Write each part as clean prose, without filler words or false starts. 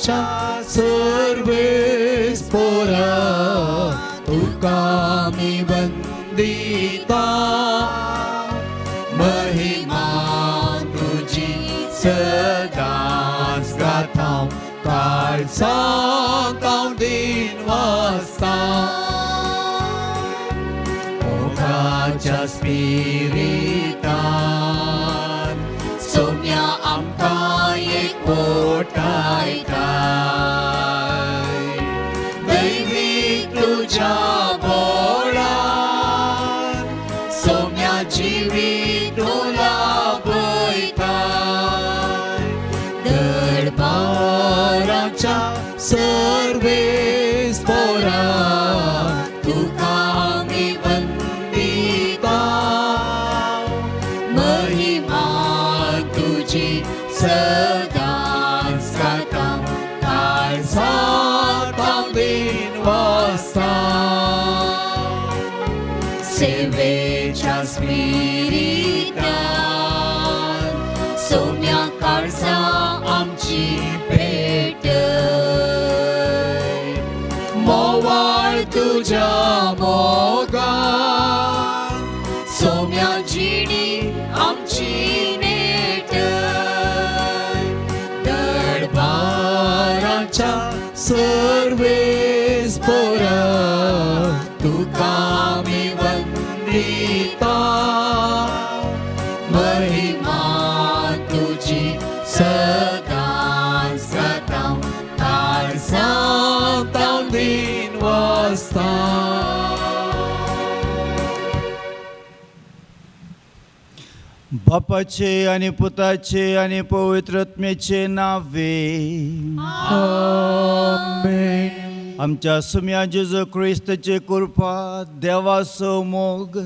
देवाच्या सर्वेस पोरा तुका मी वंदिता महिमा तुझी सदाच गातां काळचा काव दिन वाजता ओघाच्या स्पिरिटान सोम्या आमकां एकवटायताय दैवीक तुझ्या बोळान सोम्या जिवीक डोला पळयताय दरबाराच्या सर्वेस पोरा तुका आमी वंदिता महिमा तुझी सदांच गातां काळजा काव दिन वाजता सेवेच्या स्पिरिटान सोम्या काळजा आमची पेटय मोवाळ तुझ्या मोगान सोम्या जिणी आमची नेटय दरबाराच्या सर्वेस पोरा तुका आमी वंदिता महिमा तुझी सदांच गातां काळजा काव दिन वाजता बापाचे आणि पुताचे आणि पवित्रत्मेचे नावे आमेन आमच्या सुम्या जेजू ख्रिस्ताचे कृपा देवाचो मोग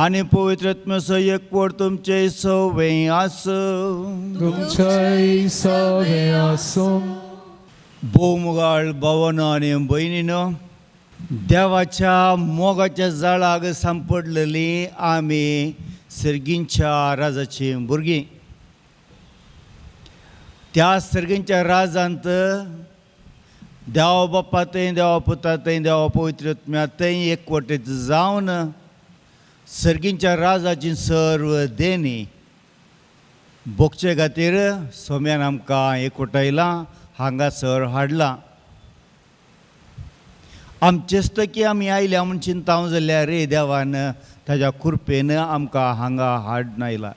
आणि पवित्रत्मेचो एकवट तुमचे सवे आसूं तुमचेय सवे आसूं भोवमुगाळ भावांनो आणि भयणीनो देवाच्या मोगाच्या जाळाक सांपडलेली आमी सर्गींच्या राजाची भुरगीं त्या सर्गींच्या राजांत देवा बाप्पा थंय देवा पुता थंय देवा पवित्रत्म्या थंय एकवटीत जावन सर्गींच्या राजाची सर्व देणी भोगचे खातीर सोम्यान आमकां एकवटायलां हांगासर हाडलां आमचेस्तकी आमी आयल्या म्हूण चिंताव जाल्यार रे देवान ताज्या कृपेन आमकां हांगा हाडून आयला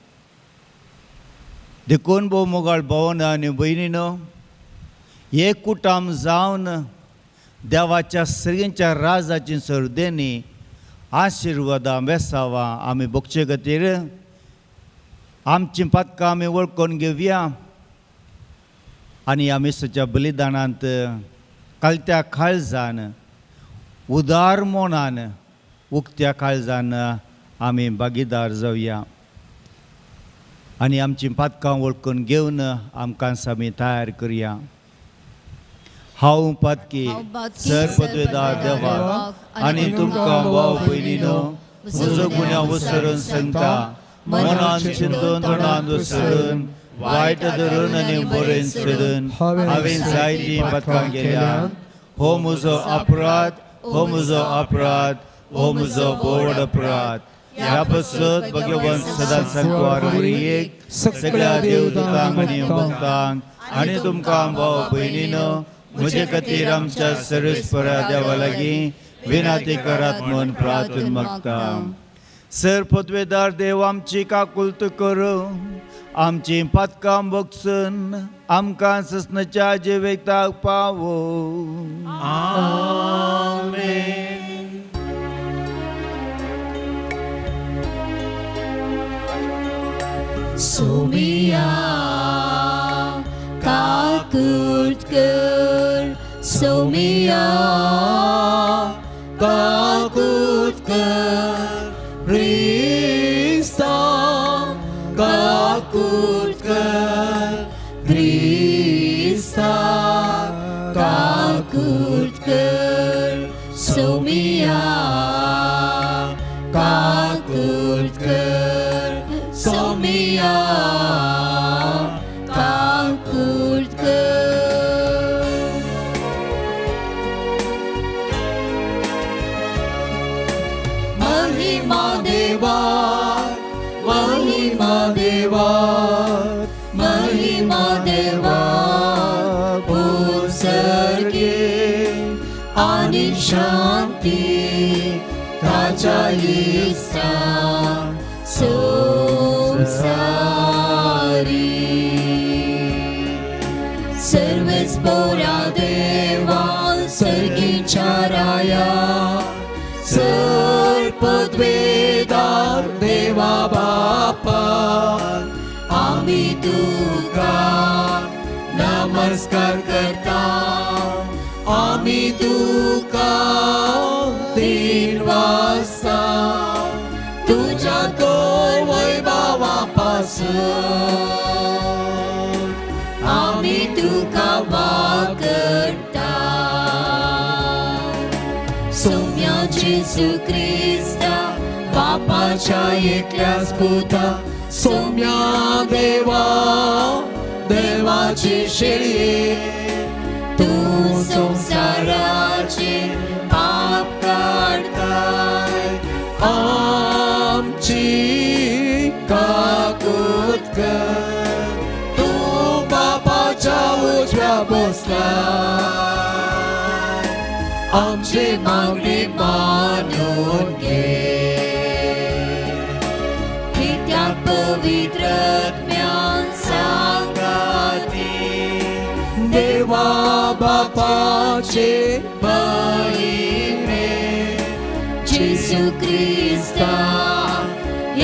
देखून भोव मोगाळ भावांनो आनी भयणीनो एक कुटाम जावन देवाच्या सर्गींच्या राजाची सर्देनी आशिर्वादां बेसावां आमी भोगचे खातीर आमचीं पातकां आमी वळखून घेवया आनी आमी सच्या बलिदानांत कालत्या काळजान उदार मोनान उक्त्या काळजान आमी भागीदार जावया आनी आमचीं पातकां वळखून घेवन आमकां आमी तयार करया हांव पातकी सर पदवेदार देवा आनी तुमकां भाव भयणीनो म्हजो गुन्यांव उसरून सांगता मनान चिंतून तोंडान उसरून वायट धरून आनी बरें सोडून हांवें जायतीं पातकां केल्यां हो म्हजो अपराध हो म्हजो अपराध हो म्हजो बोड अपराध ह्या पासत भगवान सदांच सांगवार एक सगळ्या देवदूतांक आनी भक्तांक आनी तुमकां भाव भयणीनो म्हजे खातीर आमच्या सर्वेस्परा देवा लागीं विनाती करात म्हूण प्रार्थना मागता सर पदवेदार देव आमची काकुलत करूं आमची पातकां बगसून आमकां ससनाच्या जिवेताक पावो आमेन सोमिया काकुलत कर सोमिया काकुलत कर ख्रिस्ता काकुलत कर ख्रिस्ता काकुलत कर सोमिया काकुलत कर सोमिया काकुलत कर महिमा देवाक, महिमा देवाक, महिमा देवाक उत्सर्गे आणि शांती ताच्या इष्टां संसारी. सर्वच पोरा देवा सर्गीच्या राया, सर्पद्वेदार देवा बापा, आम्ही तुका नमस्कार करता, आम्ही तुका तीन वाजता तुझ्या तो वैभवापासून आम्ही तुका वाकरता. सौम्या जेसू ख्रिस्ता बापाच्या एकल्याच पुता, सौम्या देवा देवाची शेळये, तू संसाराचे पाप काढताय, आमची काकूत कर. तू बापाच्या उजव्या बसलाय, आमची मागणी मानून घे. कित्याक पवित्र आत्म्यान सांगाती, देवा बापाचे महिमे, जेसू ख्रिस्ता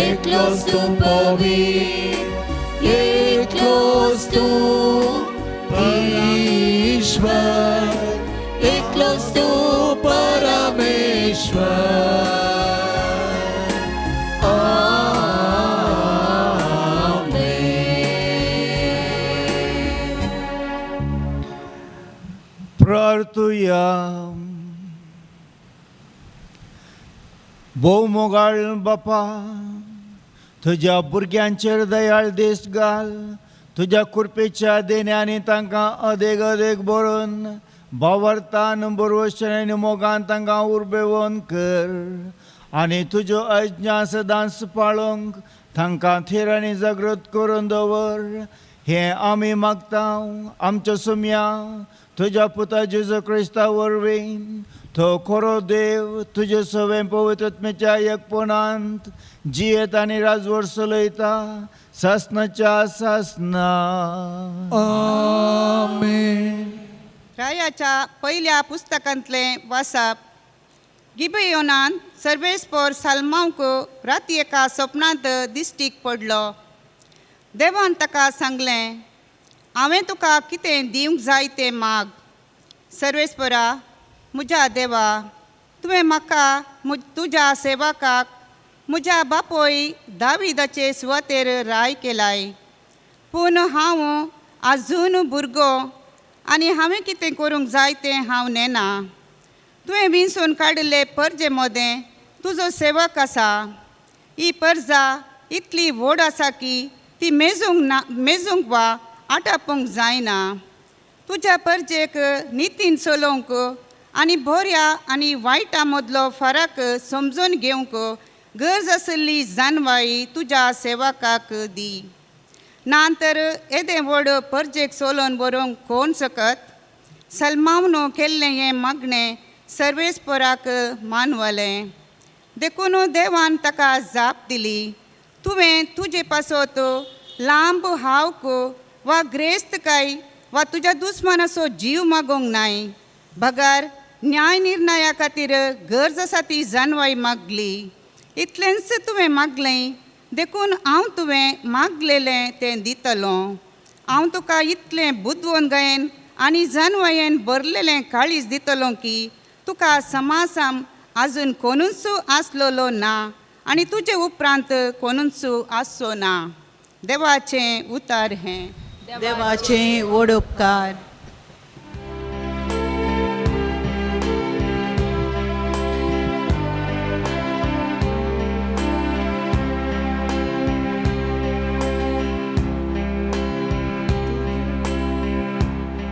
एकलोच तू पवित्र, एकलोच तू ईश्वर, एकलोच तू परमेश्वर. प्रार्थूया. भोवमोगाळ बापा, तुझ्या भुरग्यांचेर दयाळ देश घाल, तुझ्या कृपेच्या देण्याने तांकां अदेक अदेक बरोवन भावार्थान बरोवशेन मोगान तांकां उर्बेवून कर, आनी तुज्यो आज्ञा सदांच पाळोवंक तांकां थीर आनी जागृत करून दवर. हें आमी मागता आमच्या सुम्या तुझ्या पुता जेजू क्रिस्ता वरवीं. तो खरो देव तुजे सवे पवित्रत्मेच्या एकपणांत जियेत आनी राजवट चलयता सासनाच्या सासना. आमेन. रायाच्या पहिल्या पुस्तकांतले वाचप. गिबेयोनान सर्वेस्पर साल्मांक राती एका स्वप्नांत दिश्टीक पडलो. देवान ताका सांगलें, हांवें तुका कितें दिवंक जाय तें माग. सर्वेस्परा, म्हज्या देवा, तुवें म्हाका तुज्या सेवकाक म्हज्या बापोय दाविदाचे सुवातेर राय केलाय. पूण हांव आजून भुरगो आनी हांवें कितें करूंक जाय तें हांव नेना. तुवें विंचून काडिल्ले परजे मदें तुजो सेवक आसा. ही परजा इतली व्हड आसा की ती मेजूंक वा आटापूंक जायना. तुज्या परजेक नितीन चलोवंक आनी बऱ्या आनी वायटा मदलो फरक समजून घेवंक गरज आसली जानवाई तुज्या सेवकाक दी. नांतर येदें व्हड परजेक चलोवन बरोवंक कोण सकत. सलमावनो केल्लें हें मागणें सर्वेस्पराक मानवलें. देखून देवान ताका जाप दिली, तुवें तुजे पासत लांब हावक वा ग्रेस्त काय वा तुज्या दुस्मानाचो जीव मागोवंक नाय. भगार न्याय निर्णया खातीर गरज आसा ती जानवाई मागली. इतलेंच तुवें मागलें, देखून हांव तुवें मागलेलें तें दितलो. हांव तुका इतलें बुदवून गायन आनी जानवायेन भरलेलें काळीज दितलो की तुका समासाम आजून कोणूच आसलोलो ना आनी तुजे उपरांत कोणूच आसचो ना. देवाचें उतार हें. देवाचें व्हड उपकार.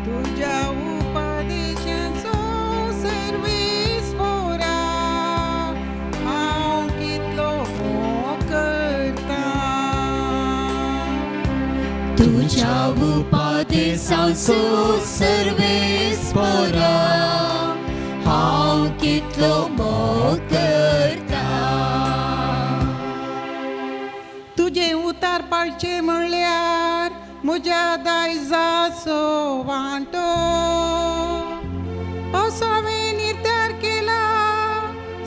तुझ्या उपदेशाचो सर्वेस्परा हांव तुझ्या उपादेसांचो सर्वेस्परा हांव कितलो मोग करता. तुझे उतार पाळचे म्हणल्यार म्हज्या दायजाचो वांटो असो हांवें निर्धार केला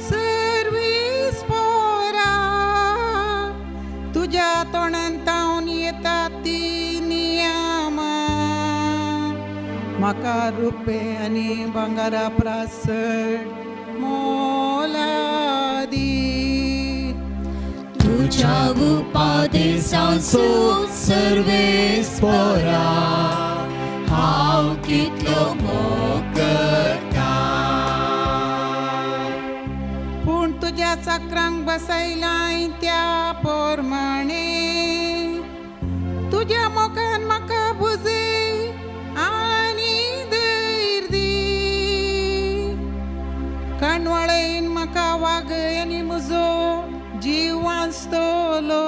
सर्वीस पोरा. तुज्या तोंडान तावन येता ती नियमा. म्हाका रुपे आनी भांगारा प्रासड मोला दी. तुझ्या उपादेसांचो सर्वेस्परा हांव कितलो मोग करता. पूण तुज्या चक्रांक बसयलाय त्या पोरमाणे तुज्या मोगान म्हाका बुजय आनी धैर्य दी. काणवाळेन म्हाका वागय आनी म्हजो जीव वाचतलो.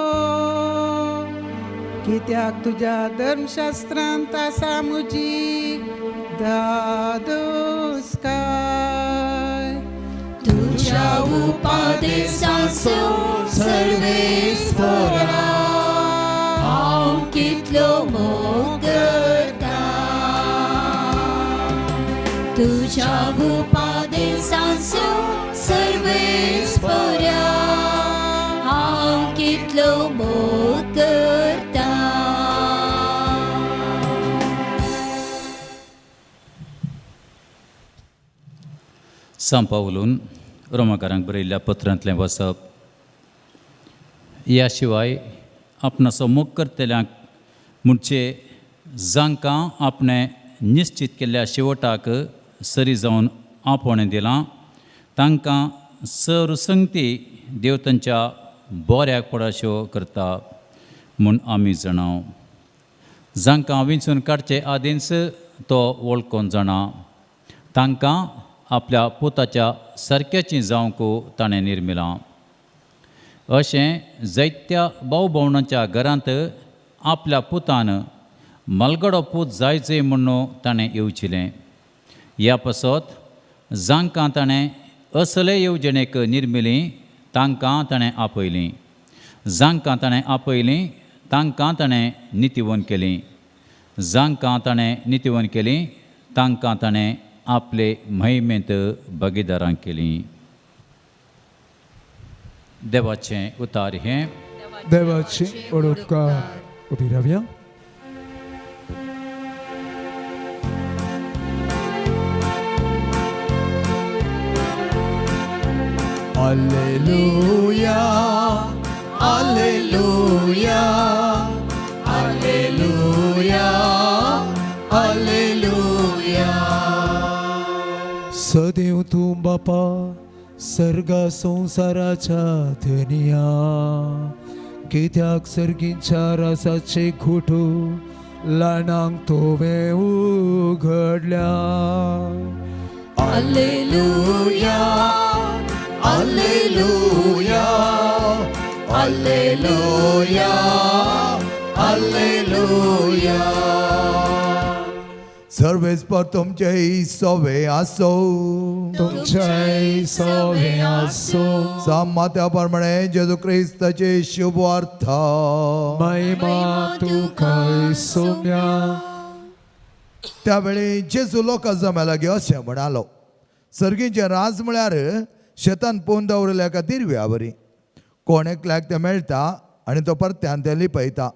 कित्याक तुज्या धर्मशास्त्रांत आसा म्हजी दादोसकाय. तुझ्या उपादेसांचो सर्वेस्परा हांव कितलो मोग करता. तुझ्या उपादेसांचो सर्वेस्परा हांव कितलो मोग करता. सांत पावलून रोमाकारांक बरयल्ल्या पत्रांतलें वचप. ह्या शिवाय आपणाचो मोग करतल्यांक म्हणचे जांकां आपणें निश्चित केल्ल्या शेवटाक सरी जावन आपोवणें दिलां तांकां सर्वसंगती देव तांच्या बऱ्याक पडाश्यो करता म्हूण आमी जाणाव. जांकां विंचून काडचे आदींच तो वळखून जाणा. तांकां आपल्या पुताच्या सारक्याचीं जावंक ताणें निर्मिलां. अशें जायत्या भाव भोवणाच्या घरांत आपल्या पुतान मलगडो पूत जायचें म्हणून ताणें येवचिलें. ह्या पासत जांकां ताणें असले येवजणेक निर्मिलीं तांकां ताणें आपयलीं. जांकां ताणें आपयलीं तांकां ताणें नितीवन केलीं. जांकां ताणें नितीवन केलीं तांकां ताणें आपले महिमेंत भागीदारां केलीं. देवाचें उतार हें. देवाची ओडोपकार. उबी रावया. Alleluia, Alleluia, Alleluia, Alleluia. सदैव तूं बापा सर्गा संसाराच्या धनिया कित्याक सर्गींच्या रसाचे घोटू लाणांक तोवें उघडल्या. Alleluia, Alleluia, Alleluia, Alleluia. सर्वेस्पर तुमचे सोवे आसो. तुमचे सोवे आसो. सामात्या प्रमाणे जेजू क्रिस्ताचे शुभ अर्थ. महिमा तुका सोम्या. त्यावेळी जेजू लोकां जम्या लागीं अशें म्हणालो, सर्गीचें राज म्हळ्यार शेतान पोवन दवरल्या खातीर व्यावरी. कोण एकल्याक तें मेळटा आनी तो परत्यान तें लिपयता.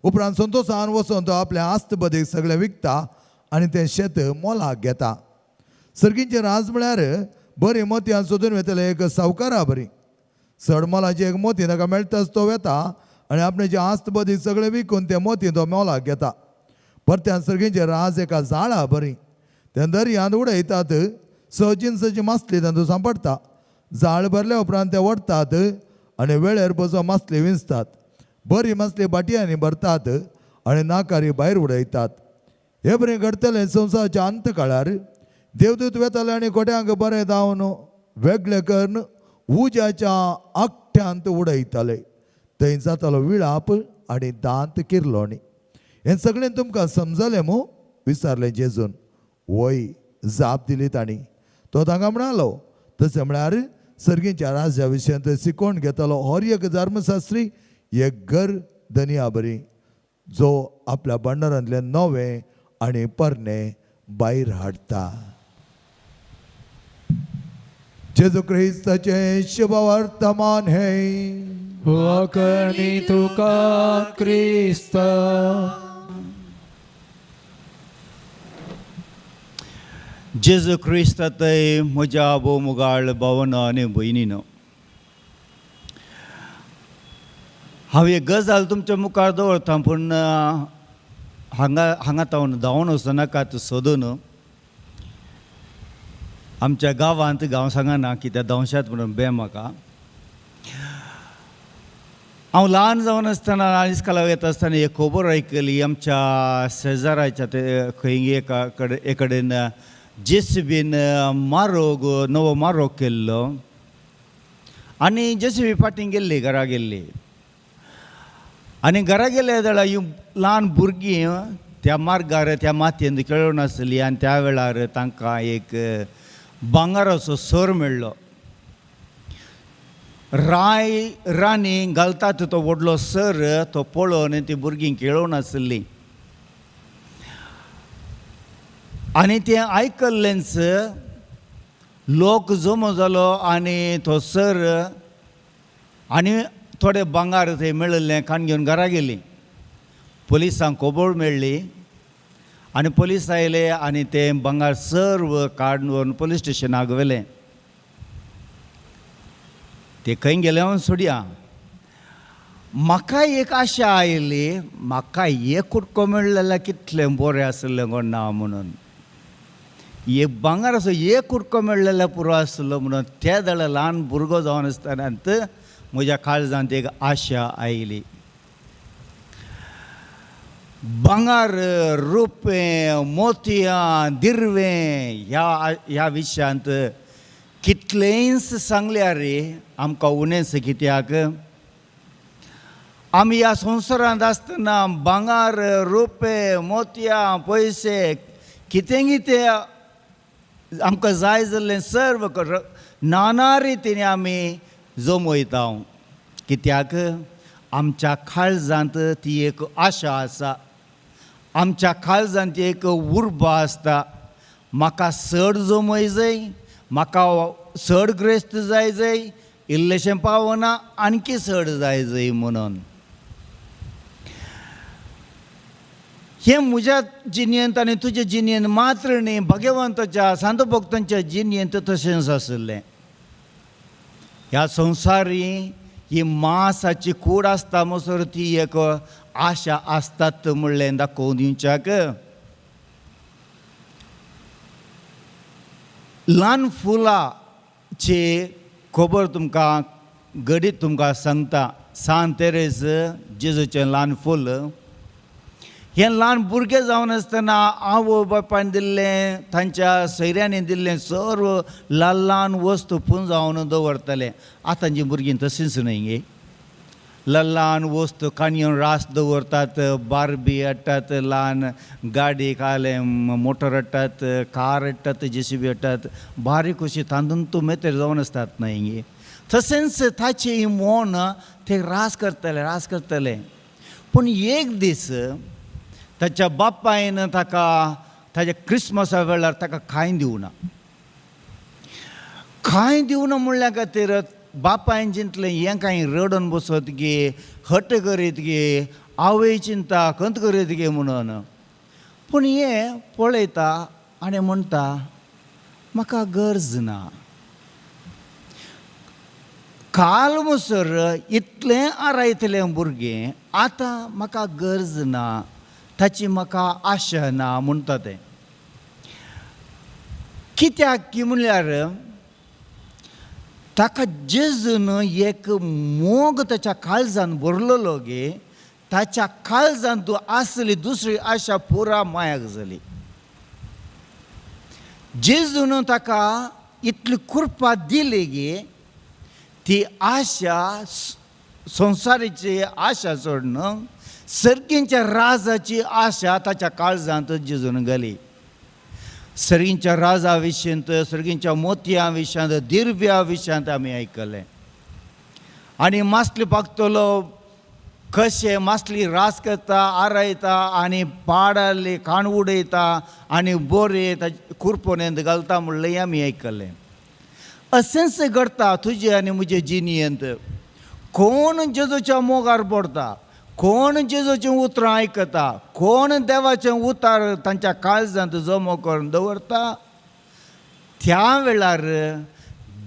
उपरांत संतोशान वचून तो आपल्या आस्त बदीक सगळें विकता आनी तें शेत मोलाक घेता. सर्गीचें राज म्हळ्यार बरी मोतयां सोदून वेतले एक सावकारा बरी. चड मोलाची एक मोती ताका मेळटाच तो वेता आनी आपणें जें आस्त बदीक सगळें विकून तें मोती तो मोलाक घेता. परत्यान सर्गीचें राज एका झाडा बरी. तें दर्यांत उडयतात. सजीन मासली तातूंत सांपडटा. जाळ भरल्या उपरांत ते ओडतात आनी वेळेर बसोन मासली विंचतात. बरी मासली बाटयांनी भरतात आनी नाकारी भायर उडयतात. हे बरें घडतलें संवसाराच्या अंत काळार. देवदूत वेताले आनी कोट्यांक बरें जावन वेगळे करून उज्याच्या आखट्यांत उडयताले. थंय जातालो विळाप आनी दांत किरलोणी. हें सगळें तुमकां समजलें मू विचारलें जेजून. वय जाप दिली तांणी. तो तांकां म्हणालो, तशें म्हळ्यार सर्गीच्या राज्या विशयी थंय शिकोवन घेतालो हर एक धर्मशास्त्री एक घर धनी बरी जो आपल्या भंडारांतले नवे आनी परणे भायर हाडटा. जेजू क्रिस्ताचे शुभ वर्तमान हे वाकणी तुका क्रिस्त. जेजू क्रिस्तांतय म्हज्या भोवमुगाळ भावना आनी भयणीनो, हांव एक गजाल तुमच्या मुखार दवरता, पूण हांगा धांवन वचनाकात सोदून. आमच्या गांवांत गांव सांगना कित्याक धांवशात म्हणून बे म्हाका. हांव ल्हान जावन आसतना इस्कालाक येता आसतना एक खबर आयकली. आमच्या शेजाराच्या ते खंय एका कडेन JCBन नवो मारो केल्लो आनी JCB फाटीं गेल्ली, घरा गेल्ली. आनी घरा गेले जाल्यार ही ल्हान भुरगीं त्या मार्गार त्या मातयेंत खेळून आसली आनी त्या वेळार तांकां एक भांगाराचो सर मेळ्ळो. राणी घालतात तो व्हडलो सर तो पळोवन ती भुरगीं खेळून आसली आनी तें आयकल्लेंच लोक जमो जालो आनी तो सर आनी थोडे भांगार थंय मेळिल्लें काण घेवन घरा गेली. पुलिसांक खबर मेळ्ळी आनी पुलीस आयले आनी तें भांगार सर्व काडून व्हरून पुलीस स्टेशनाक व्हेलें. ते खंय गेले हांव सोडया. म्हाका एक आशा आयली, म्हाका एक कुडको मेळ्ळो जाल्यार कितलें बरें आसलें गो ना म्हणून. एक भांगाराचो एक कुडको मेळ्ळो जाल्यार पुरो आसलो म्हणून त्या जाल्यार ल्हान भुरगो जावन आसतना म्हज्या काळजांत एक आशा आयली. भांगार, रुपें, मोतयां, दिर्वें ह्या विशयांत कितलेंच सांगल्यार आमकां उणेंच. कित्याक आमी ह्या संवसारांत आसतना भांगार, रुपें, मोतयां, पयशे कितें कितें आमकां जाय जाल्लें सर्व नाना रितीन आमी जमयता. कित्याक आमच्या काळजांत ती एक आशा आसा, आमच्या काळजांत ती एक उर्बा आसता. म्हाका चड जमय जाय, म्हाका चड ग्रेस्त जाय, इल्लेशें पावना आणकी चड जाय म्हणून. हें म्हज्या जिणेंत आनी तुज्या जिणेंत मात्र न्ही, भगवंताच्या सांत भक्तांच्या जिणेंत तशेंच आसलें. ह्या संवसारी ही मांसाची कूड आसता म्हणसर ती एक आशा आसतात म्हणलें दाखोवन दिवच्याक. ल्हान फुलाची खबर तुमकां घडीत तुमकां सांगता. सांत तेरेस जेजूचें ल्हान फूल हें ल्हान भुरगें जावन आसतना आवय बापायन दिल्लें, तांच्या सयऱ्यांनी दिल्लें सर्व ल्हान ल्हान वस्तू पुंजावन दवरताले. आतांची भुरगीं तशींच न्हय गे. ल्हान ल्हान वस्तू काणयोन रास दवरतात, बार्बी हाडटात, ल्हान गाडी काले मोटर हाडटात, कार हाडटात, JCB हाडटात, बारीक अशी तांदून तूं मेतेर जावन आसतात न्हय गे. तशेंच ताची मोन ते रास करतले. पूण एक दीस ताच्या बापायन ताका ताच्या क्रिस्मसा वेळार ताका खाय दिवना. खाय दिवना म्हणल्या खातीर बापायन चिंतलें हें कांय रडोन बसत गे, हट्ट करीत गे, आवय चिंता खंत करीत गे म्हणून. पूण हें पळयता आनी म्हणटा म्हाका गरज ना. काल म्हणसर इतलें आरायतलें भुरगें, आतां म्हाका गरज ना, ताची म्हाका आशा ना म्हणटा तें. कित्याक की म्हणल्यार ताका जेजून एक मोग ताच्या काळजांत भरलेलो गे. ताच्या काळजांत आसली दुसरी आशा पुरा मायाक जाली. जेजून ताका इतली कृपा दिली गे, ती आशा संसाराची आशा सोडणं सर्गींच्या राजाची आशा ताच्या काळजांत जिजून गेली. सर्गींच्या राजा विशयंत, सर्गींच्या मोतया विशयांत, दिव्या विशयांत आमी आयकलें. आनी मासली पागतलो कशें मासली रास करता, आरयता आनी पाडाले खाण उडयता आनी बोरे खुरपोनेंत घालता म्हणलें आमी आयकलें. असेंच घडटा तुजे आनी म्हजे जिणेंत. कोण जेजूच्या मोगार पडटा, कोण जेजूचें उतरां आयकता, कोण देवाचें उतार तांच्या काळजांत जमो करून दवरता, त्या वेळार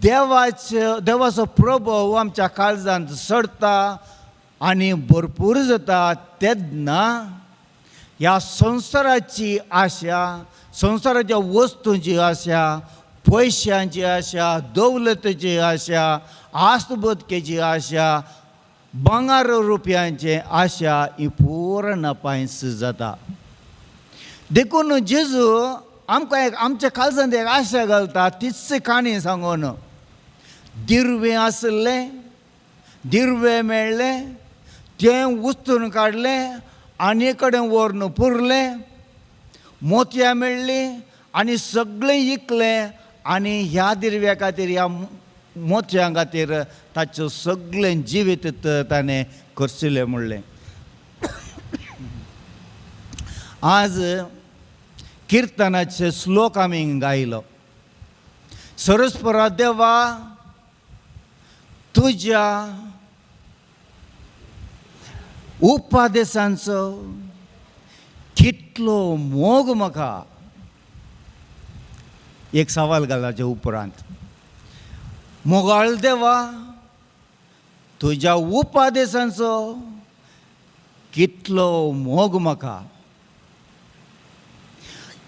देवाचो प्रभाव आमच्या काळजांत सडटा आनी भरपूर जाता. तेन्ना ह्या संवसाराची आशा, संवसाराच्या वस्तूंची आशा, पयशांची आशा, दौलतेची आशा, आस्तबदकेची आशा, भांगार रुपयांची आशा ही पूर्ण पायस जाता. देखून जेजू आमकां आमच्या काळजांत एक आशा घालता. तीच काणी सांगून दिर्वें आसलें, दिर्वें मेळ्ळें, तें उस्तून काडलें, आनी कडेन व्हरून पुरलें, मोतयां मेळ्ळीं आनी सगळें इकलें आनी ह्या दिर्व्या खातीर, ह्या मोतयां खातीर ताचें सगळें जिवीत ताणें खर्चिलें म्हणलें. आज किर्तनाचे श्लोक आमी गायलो. सरस्परा देवा, तुज्या उपादेशांचो कितलो मोग म्हाका. एक सवाल घालाचे उपरांत, मोगाळ देवा, तुज्या उपादेशांचो कितलो मोग म्हाका.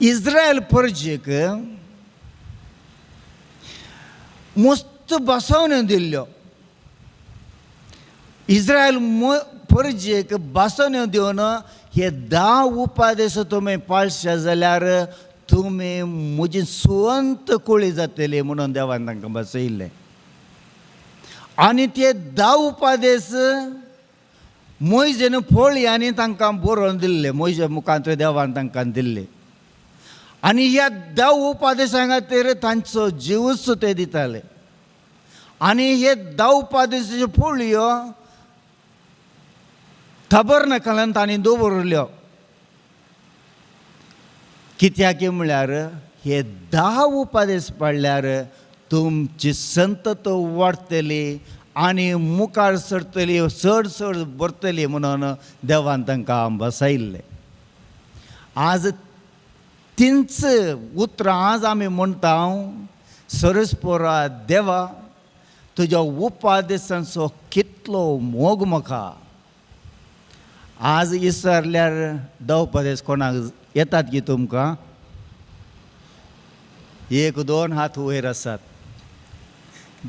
इस्रायल प्रजेक मस्त बसवण्यो दिल्ल्यो. इस्रायल प्रजेक बसवण्यो दिवन हे 10 उपादेश तुमी पाळशे जाल्यार तुमी म्हजी सुवंत कुळी जातली म्हणून देवान तांकां बसयल्लें. आनी ते 10 उपादेश मोयजेन फळयांनी तांकां बरोवन दिल्ले, मोयजे मुखांत देवान तांकां दिल्ले. आनी ह्या 10 उपादेशां खातीर तांचो जीवच ते दिताले. आनी हे 10 उपादेशाच्यो फळयो खबरनाकालान तांणी दवरल्यो. कित्याक म्हळ्यार हे 10 उपादेश पाळल्यार तुमची संतत वाडटली आनी मुखार सरतली, चड चड भरतली म्हणून देवान तांकां बसयल्लें. आज तींच उतरां आज आमी म्हणटा, सरस्पोरा देवा, तुज्या उपादेशांचो कितलो मोग म्हाका. आज विसरल्यार 10 उपादेश कोणाक येतात की तुमकां? 1-2 हात वयर आसात.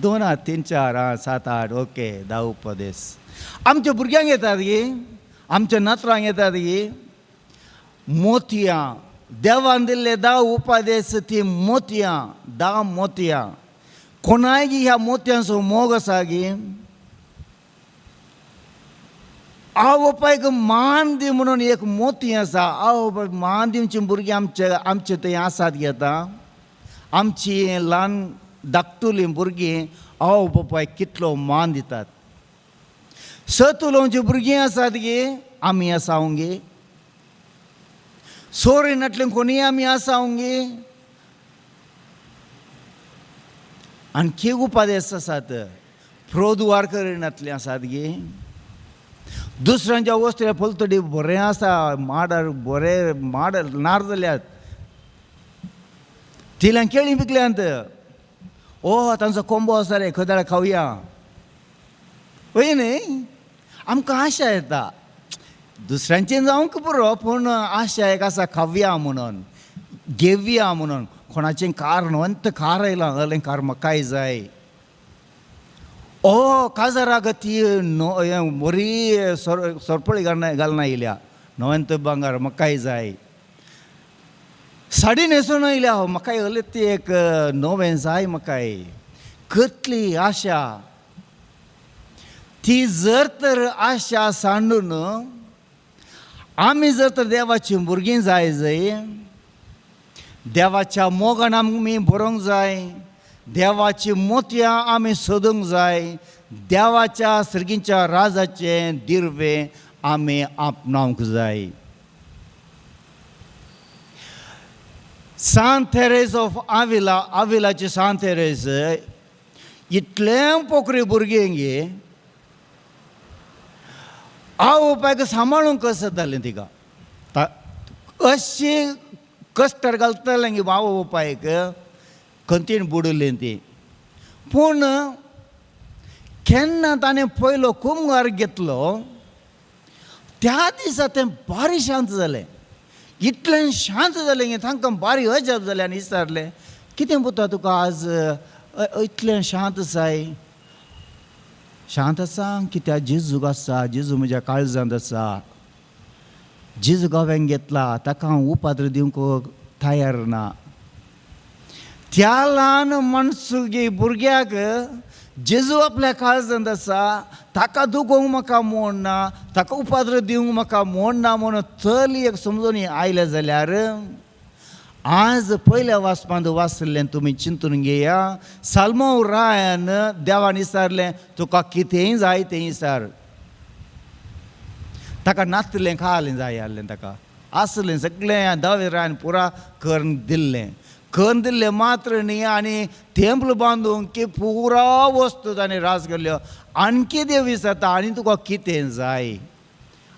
2 हात, 3, 4, 7, 8, ओके, 10 उपादेश आमच्या भुरग्यांक येतात गी, आमच्या नातरांक येतात गी. मोतयां देवान दिल्ले 10 उपादेश, ती मोतयां, 10 मोतयां. कोणाय गी ह्या मोतयांचो मोग आसा गी. आवय बापायक मान दी म्हणून एक मोती आसा. आवय बापायक मान दिवची भुरगीं आमचे थंय आसात घेता. आमची ल्हान धाकटुलीं भुरगीं आवय बापायक कितलो मान दितात. 7 उलोवची भुरगीं आसात गे, आमी आसावं गे. सोरीनातले कोणीय आमी आसावं गे. आणखी उपादेश आसात. प्रोद्वार करिनातले आसात गे. दुसऱ्यांच्या वस्त्या फलतडी बरें आसा, माडार बरें माड नार जाल्यात. तिल्यांक केळीं पिकल्यांत. ओ तांचो कोंबो आसा रे, खंय खावया. वय न्ही, आमकां आशा येता. दुसऱ्यांचें जावंक पुरो, पूण आशा एक आसा खावया म्हणून, घेवया म्हणून. कोणाचें कार नवंत कार आयलां, जाल्यार कार म्हाकाय जाय. ओ काजाराक ती बरी सरपळी घालून आयल्या, नवंत भांगार म्हाकाय जाय. साडी न्हेसून आयल्या, म्हाकाय हले ती एक नवें जाय म्हाकाय. कसली आशा. ती जर तर आशा सांडून आमी जर तर देवाची भुरगीं जाय देवाच्या मोगान आमी बरोंक जाय, देवाची मोतयां आमी सोदूंक जाय, देवाच्या सर्गीच्या राजाचे दिर्वे आमी आपणावंक जाय. सांत थेरेस ऑफ आविलाची सांत थेरेस इतलें पोखरी भुरग्यांक आवय बापायक सांबाळूंक कसं जातालें तिका अशी कश्टार घालतालें की आवय बापायक खंतीन बुडलें ती. पूण केन्ना ताणें पयलो कुंभार घेतलो त्या दिसा तें भारी शांत जालें. इतलें शांत जालें की तांकां भारी अजाप जालें आनी विचारलें कितें पुता तुका आज इतलें शांत जाय. शांत आसा कित्याक जेजूक आसा, जेजू म्हज्या काळजांत आसा. जेजू गांवांत घेतला ताका हांव उपाद्र दिवंक तयार ना. त्या ल्हान माणसुगे भुरग्याक जेजू आपल्या काळजांत आसा, ताका दुखोवंक म्हाका म्हण ना, ताका उपाद्र दिवंक म्हाका म्हण ना म्हणून तली एक समजून आयले जाल्यार आज पयल्या वाचपांत वाचलें तुमी चिंतून घेया. साल्मो रायन देवान विचारलें तुका कितेंय जाय तें विचार. ताका नाचलें खालें जाय आसलें, ताका आसलें सगळें दावे रायन पुरा करून दिल्लें मात्र न्ही. आनी थेंपल बांदूंक की पुरा वस्तू ताणें रास केल्ल्यो. आणकी देव विचारता आनी तुका कितें जाय.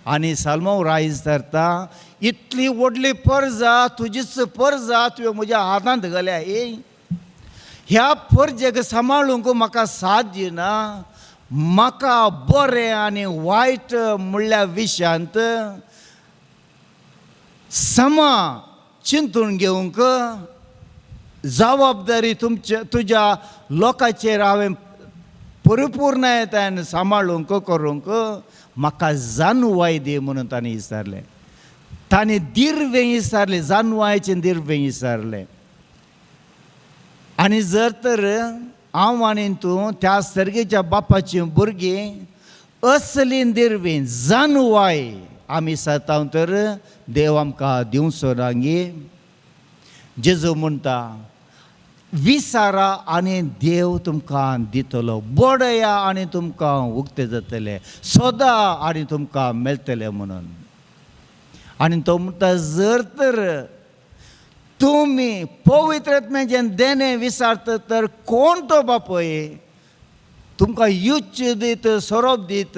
आनी साल्मो राय विचारता इतली व्हडली पर्जा तुजीच पर्जा तुवें म्हज्या हातांत घाल्या. ह्या पर्जेक सांबाळूंक म्हाका साथ दिना. म्हाका बरें आनी वायट म्हणल्या विशयांत समा चिंतून घेवंक जबाबदारी तुज्या लोकांचेर हांवें परिपूर्णतायेन सांबाळूंक करूंक म्हाका जानवाय दी म्हणून ताणें विचारलें. ताणें दिर्वें विचारलें, जानवायचें दिर्वें विचारलें. आनी जर तर हांव आनी तूं त्या सर्गेच्या बापाचीं भुरगीं असलीं दिर्वें जानवाय आमी साताव तर देव आमकां दिवचो ना गे. जेजू म्हणटा विचारा आनी देव तुमकां दितलो, बडया आनी तुमकां उक्तें जातलें, सोदा आनी तुमकां मेळटलें म्हणून. आनी तो म्हणटा जर तर तुमी पवित्र आत्म्याचें देणें विचारता तर कोण तो बापय तुमकां युच दीत, सोरोप दीत.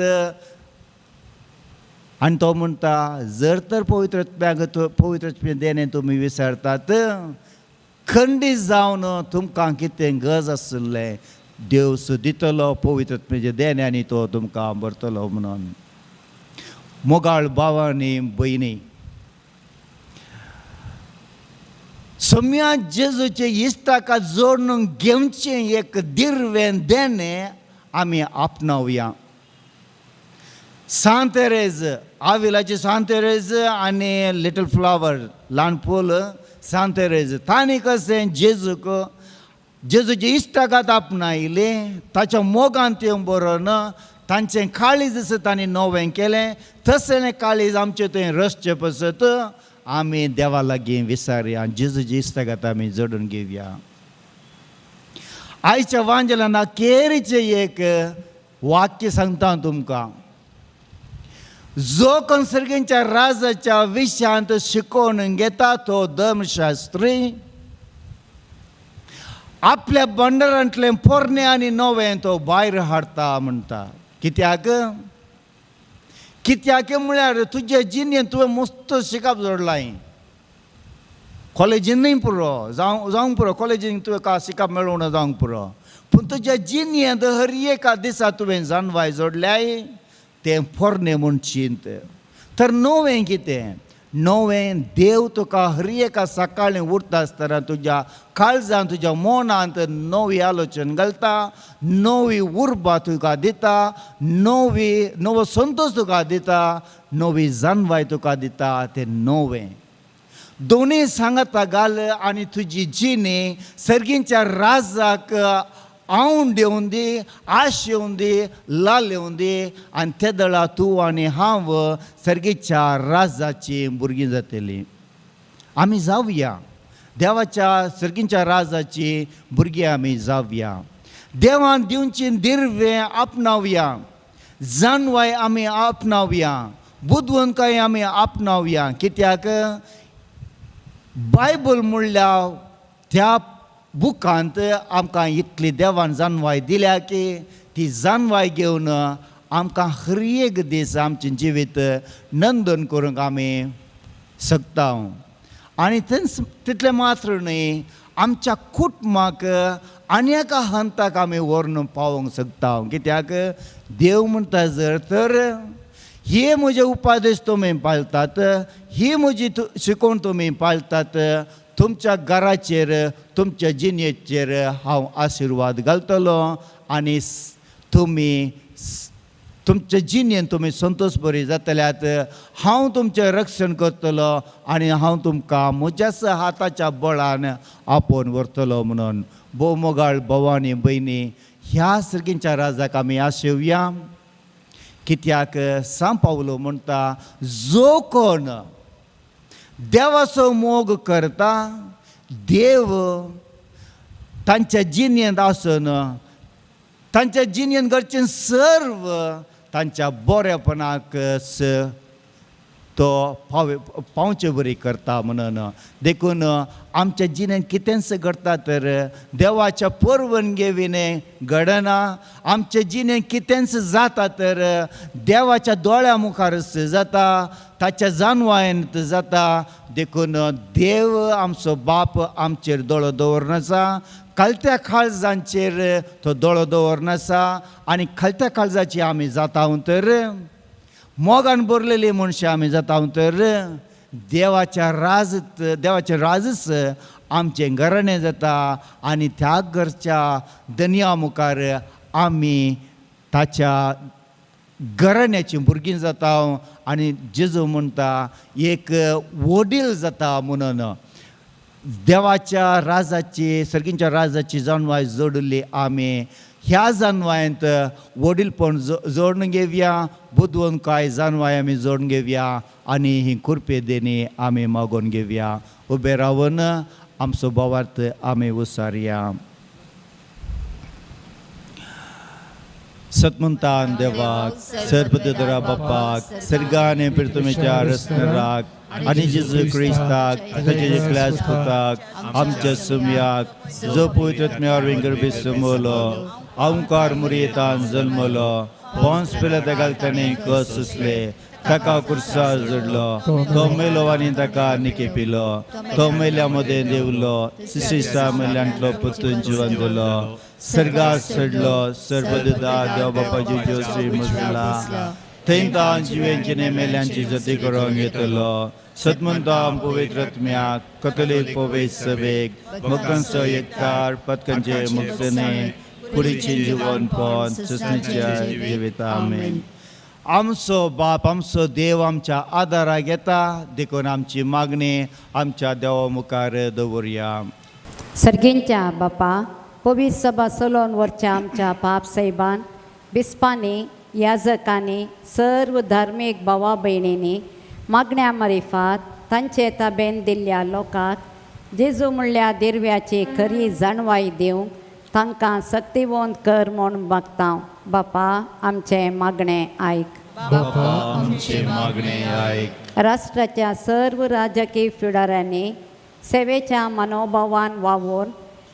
आनी तो म्हणटा जर तर पवित्र आत्म्याचें देणें तुमी विचारतात खंडीत जावन तुमकां कितें गरज आसलें देव दितलो पवित्र आत्म्याचें देणें आनी तो तुमकां भरतलो म्हणून. मोगाळ भावांनी भयणी, सम्या जेजूचे इश्टाका जोडून घेवचें एक दिर्वें देणें आमी आपणावया. सांत तेरेज, आविलाची सांत तेरेज आनी लिटल फ्लावर ल्हान फूल सांत तेरेज, तांणी कशें जेजूचे इश्टाकात आपणायलें, ताच्या मोगान तें बरोवन तांचें काळीज जसं तांणी नवें केलें तशें काळीज आमचें थंय रचचें पसत आमी देवा लागीं विचारया, जेजूचे इश्टाकात आमी जोडून घेवया. आयच्या वांजेलान अखेरीचें एक वाक्य सांगता तुमकां. जो कोण सर्गेच्या राजाच्या विशयांत शिकोवन घेता तो धर्मशास्त्री आपल्या भंडारांतलें पोरणें आनी नवें तो भायर हाडटा म्हणटा. कित्याक म्हळ्यार तुजे जिणेंत तुवें मस्त शिकप जोडलाय. कॉलेजीनय पुरो जावंक पुरो, कॉलेजीन तुवें का शिकप मेळूंक ना जावंक पुरो, पूण तुज्या जिणेंत हर एका दिसा तुवें जानवाय जोडल्याय तें पोरणें म्हूण चिंत. तर नवें कितें? नवें देव तुका हर एका सकाळीं उठता आसतना तुज्या काळजांत, तुज्या मनांत नवी आलोचन घालता, नवी उर्बा तुका दिता, नवो संतोश तुका दिता, नवी जानवाय तुका दिता. तें नवें दोनूय सांगता घाल आनी तुजी जिणी सर्गीच्या राजाक आवून देऊन दी, आश येऊन दी, लाल येऊन दी, आणि त्या दळा तूं आनी हांव सर्गेच्या राजाची भुरगीं जातलीं. आमी जावया देवाच्या सर्गीच्या राजाची भुरगीं आमी जावया. देवान दिवची दिर्वे आपणावया, जानवाय आमी आपणावया, बुदवंतकाय आमी आपणावया. कित्याक बायबल म्हणल्यार त्या बुकांत आमकां इतली देवान जानवाय दिल्या की ती जानवाय घेवन आमकां हर एक दीस आमचें जिवीत नंदन करूंक आमी शकता. आनी तितलें मात्र न्ही, आमच्या कुटुंबाक आनी एका हंताक आमी व्हरून पावोंक शकता. कित्याक देव म्हणटा जर तर हे म्हजे उपादेश तुमी पाळतात, ही म्हजी शिकवण तुमी पाळतात, तुमच्या घराचेर तुमच्या जिणेचेर हांव आशिर्वाद घालतलो आनी तुमी तुमच्या जिणेन तुमी संतोश बरी जातल्यात. हांव तुमचें रक्षण करतलो आनी हांव तुमकां म्हज्याच हाताच्या बळान आपोवन व्हरतलो. म्हणून भोव मोगाळ भवानी भयणी, ह्या सर्गीच्या राजाक आमी आशेवया. कित्याक सांत पावलो म्हणटा, जो कोण देवाचो मोग करता देव तांच्या जिणेंत आसून तांच्या जिणेंत घडचें सर्व तांच्या बरेपणाक तो पावचे बरी करता. म्हणून देखून आमच्या जिणेंत कितेंच घडटा तर देवाच्या परवानगे विणे घडना. आमच्या जिणेंत कितेंच जाता तर देवाच्या दोळ्या मुखारच जाता, ताच्या जानवायेंत जाता. देखून देव आमचो बाप आमचेर दोळो दवरून आसा, खालत्या काळजांचेर तो दोळो दवरून आसा. आनी खालत्या काळजाची आमी जाता तर मोगान भरलेली मनशां आमी जाता तर देवाचें राजच आमचें घराणें जाता. आनी त्या घरच्या दनया मुखार आमी ताच्या घराण्याची भुरगीं जाता. आनी जेजू म्हणटा एक वडील जाता. म्हणून देवाच्या राजाची सर्गीच्या राजाची जानवाय जोडली आमी. ह्या जानवायंत वडीलपण जोडून घेवया, बुदवंतकाय जानवाय आमी जोडून घेवया आनी ही कृपे देणी आमी मागून घेवया. उबे रावन आमचो भावार्थ आमी उसारया. सतमंतान देवाक, सर्वदरा बापाक, सर्गाने पिरतुमेच्या रस्त्याराक आनी जेजू क्रिस्ताक, ताचे एकल्याच पुताक, आमच्या सुमयाक, जो पवित्रात्म्यार विंगरबी समोलो, ओंकार मुरयेतान जल्मलो, पोंस पिलाता घालताना कस सुसले, ताका कुर्सार जोडलो, तो मेलो आनी ताका निकेपिलो, तो मेल्या मदें देवलो, तिसऱ्या मेल्यांतलो परतून जिवन दिलो, सर्गाक चडलो, सर्वदूता देव बापाची ज्योती मजला, थंयतान जिवेंची नेमेल्यांची जती करूंक येतलो. सतमंतान पवित्रात्म्याक, कथोलीक पवित्र सभेक, मुखांचो एककार, पतकांचे मुक्तने, फुडेंचें जीवन पोन ससणीच्या जिविता. आमेन. आमचो बाप, आमचो देव आमच्या आदाराक येता. देखून आमची मागणी आमच्या देवा मुखार दवरया. सर्गींच्या बापा, पवित्र सभा चलोवन व्हरच्या आमच्या पाप सैबान, बिस्पांनी, याजकांनी, सर्व धार्मीक भावा भयणींनी मागण्या मारिफात तांचे ताबेन दिल्ल्या लोकांक जेजू म्हणल्या दिर्व्याची खरी जाणवाय दिवंक तांकां सक्तिवंत कर म्हूण मागता. बापा, आमचे मागणें आयक. बापा आमचे मागणे आयक. राष्ट्राच्या सर्व राजकीय फुडाऱ्यांनी सेवेच्या मनोभावान वावून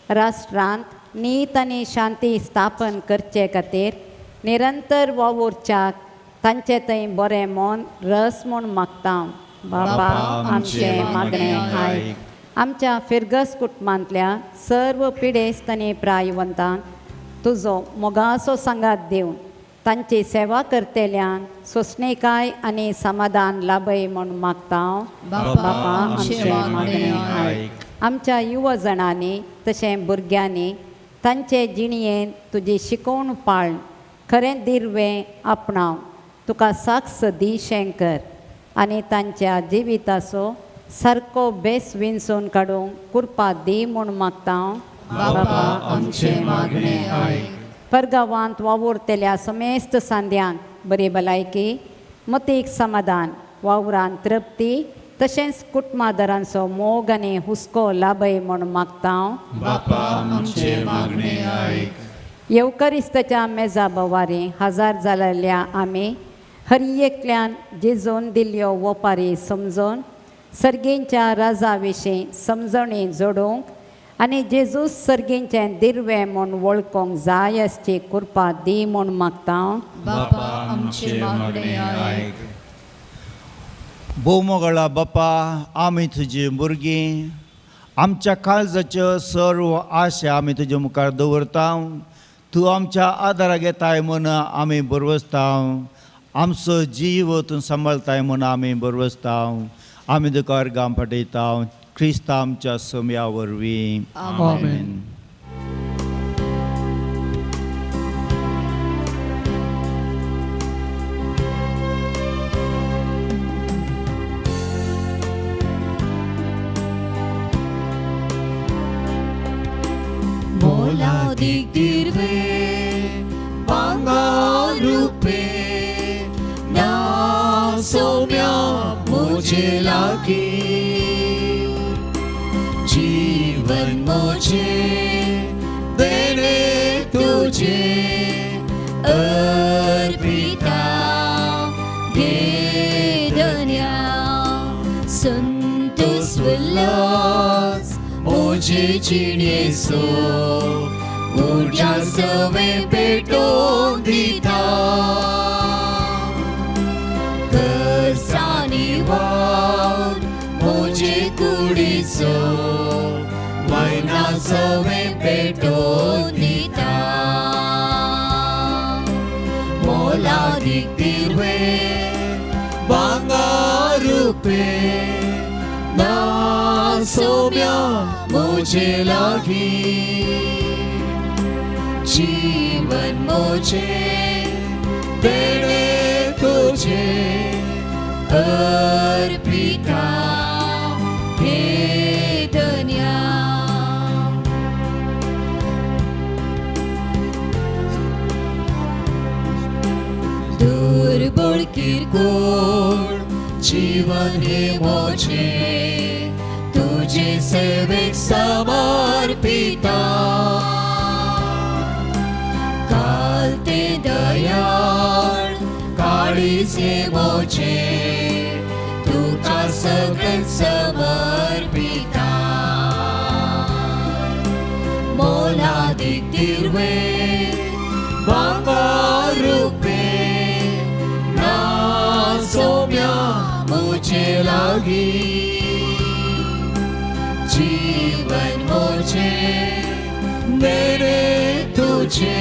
राष्ट्रांत नीत आनी शांती स्थापन करचे खातीर निरंतर वावुरच्याक तांचे थंय बरें मन रस म्हूण मागता. बापा, आमचे मागणें आयक. आमच्या फिरगस कुटुंबांतल्या सर्व पिडेस्त आनी प्रायवंतांक तुजो मोगाचो सांगात दिवन तांची सेवा करतेल्यांक सोंसणीकाय आनी समाधान लाभय म्हूण मागता. बापा, आमचे मागणें आयक. आमच्या युवा जाणांनी तशें भुरग्यांनी तांचे जिणयेन तुजी शिकवण पाळन खरें दिर्वें आपणाव तुका साक्ष दी शेंकर आनी तांच्या जिविताचो सारको बेस विंचून काडूंक कृपा दी म्हूण मागता. बापा आमचे मागणे ऐक. परगांवांत वावुरतेल्या समेस्त सांद्यांक बरी भलायकी, मतीक समाधान, वावरांत तृप्ती, तशेंच कुटुंबादारांचो मोग आनी हुस्को लाभय म्हूण मागता हांव. बापा आमचे मागणे ऐक. येवकरिस्ताच्या मेजा बोवारी हजार जालेल्या आमी हर एकल्यान जेजून दिल्ल्यो वोपारी समजून सर्गेंच्या राजा विशीं समजणी जोडूंक आनी जेजूस सर्गेंचें दिर्वें म्हूण वळखूंक जाय असची कृपा दी म्हूण मागता हांव. बापा आमचे मागणे ऐक. भोवमोगळा बापा, आमी तुजी भुरगीं, आमच्या काळजाच्यो सर्व आशा आमी तुजे मुखार दवरता. तूं आमच्या आदाराक येताय म्हूण आमी बरवसता. आमचो जीव तूं सांबाळताय म्हूण आमी बरवसता. आमी तुका अर्गां फाटयता क्रिस्ता आमच्या सोम्या वरवीं. आमेन. मोलादीक दिर्वे भांगारुपे ना सोम्या मुझे लागी. जीवन मुझे देणे तुझे अर्पिता. वेदन्या संतोष उल्लास मुझे जिणे सो ऊर्जा सवे पेटोवन दिता. कर्सांनी वावर मुझे कुडीचो वायना सवे पेटोवन दिता. मोलादीक दिर्वे भांगारुपे ना सोम्या मुझे लागी. जीवन मुझे देणे तुझे अर्पिता. वेदन्या दुर्बळ किरकोळ जीवन हे मुझे तुझे सेवेक समर्पिता. कालते दयाळ काळीज हे मुझे तुका सगळें समर्पिता. मोलादीक दिर्वे भांगारुपे ना सोम्या मुझे लागी. जीवन मुझे देणे तुझे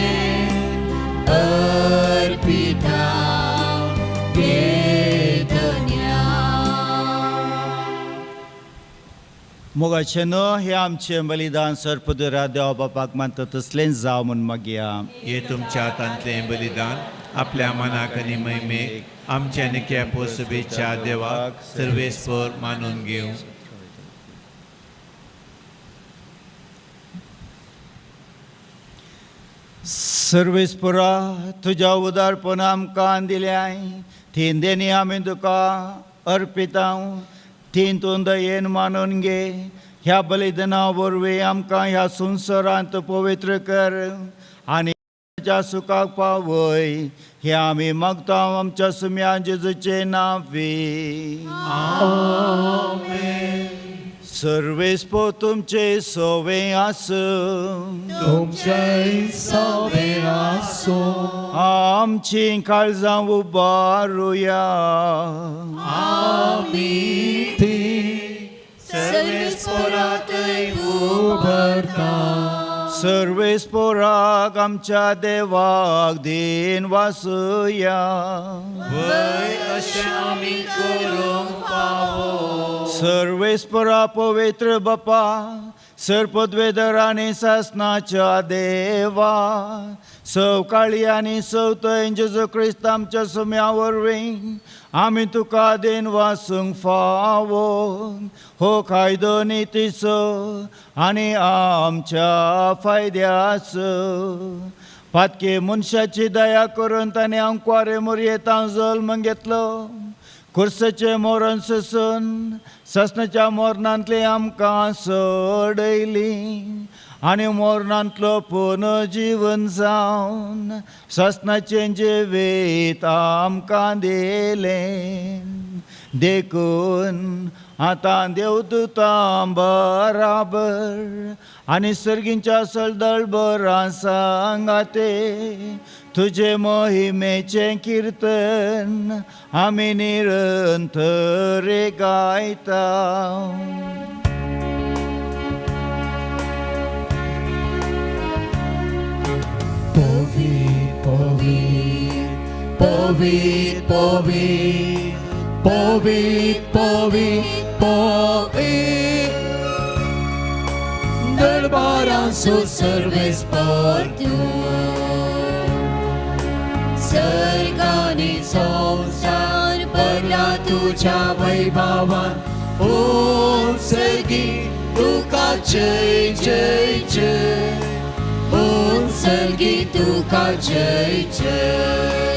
अर्पिता. वेदन्या मोगाचें न्हू हें आमचें बलिदान सर्पदुरा देवा बापाक मानता तसलेंच जाव म्हूण मागया. हे तुमच्या हातांतलें बलिदान आपल्या मनाक आनी मैमेक आमच्या निक्या पोसबेच्या देवाक सर्वेस्पर मानून घेवं. सर्वेस्परा तुज्या उदारपण आमकां दिल्याय थीन देणी आमी तुका अर्पिता. थीन तूं दयेन मानून घे. ह्या बलिदाना वरवीं आमकां ह्या संवसारांत पवित्र कर आनी सुखाक पावय. हे आमी मागता आमच्या सुम्या जेजूचे नांवी. सर्वेस्पो तुमचे सोवे आसूं. तुमचे सोवे आसूं. आमची काळजां उबारुया. आमी ती सर्वेस्परांतय उबरता. सर्वेस्पोराक आमच्या देवाक दिन वासुया. वय अशें आमी करूंक फावो. सर्वेस्परा पवित्र बापा, सर्पद्वेदर आनी सासनाच्या देवा, सवकाळी आनी सवतय जेजू क्रिस्त आमच्या सुम्यावर वरवीं आमी तुका देन वासूंक फावो हो कायदो नितीचो आनी आमच्या फायद्याच पातके मनशाची दया करून ताणें अंकवारे मोरयेता जल्म घेतलो खुर्साचे मोरण सोसून ससनाच्या मोरणांतली आमकां सोडयली आनी मोरणांतलो पुनर्जीवन जावन ससनाचे जिवीत आमकां दिलें देखून आतां देवदूतां बराबर आनी सर्गींच्या सळदळबरां सांगाते तुजे मोहिमेचें किर्तन आमी निरंतर गायता Povit, povit, povit, povit, povit. Dărbaransul servesc portul. Sărgani संसार भरला तुझ्या वैभवान. ओम सर्गी तुका जय जय जय. ओम सर्गी तुका जय जय.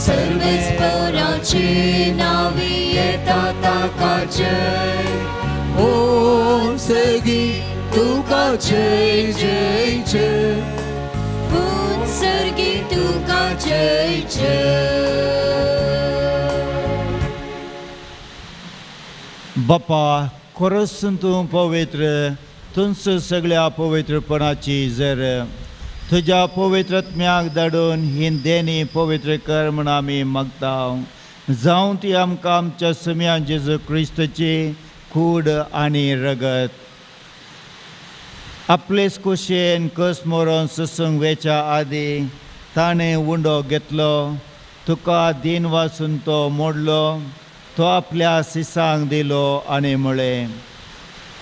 सर्वेच पोरांची नावी येता ताका जय. ओम सर्गी तुका जय जय जय. ओम सर्गी तुका जय जय. बापा खरोच तूं पवित्र तुंच सगळ्या पवित्रपणाची जर तुझ्या पवित्रत्म्याक धाडून ही देणी पवित्र कर म्हूण आमी मागता जावं ती आमकां आमच्या सुम्या जेजू क्रिस्ताची कूड आनी रगत आपलेच कुशेन कस मोरून ससूंक वेच्या आदी ताणें उंडो घेतलो तुका दिन वाचून तो मोडलो तो आपल्या सिसांक दिलो आनी म्हळें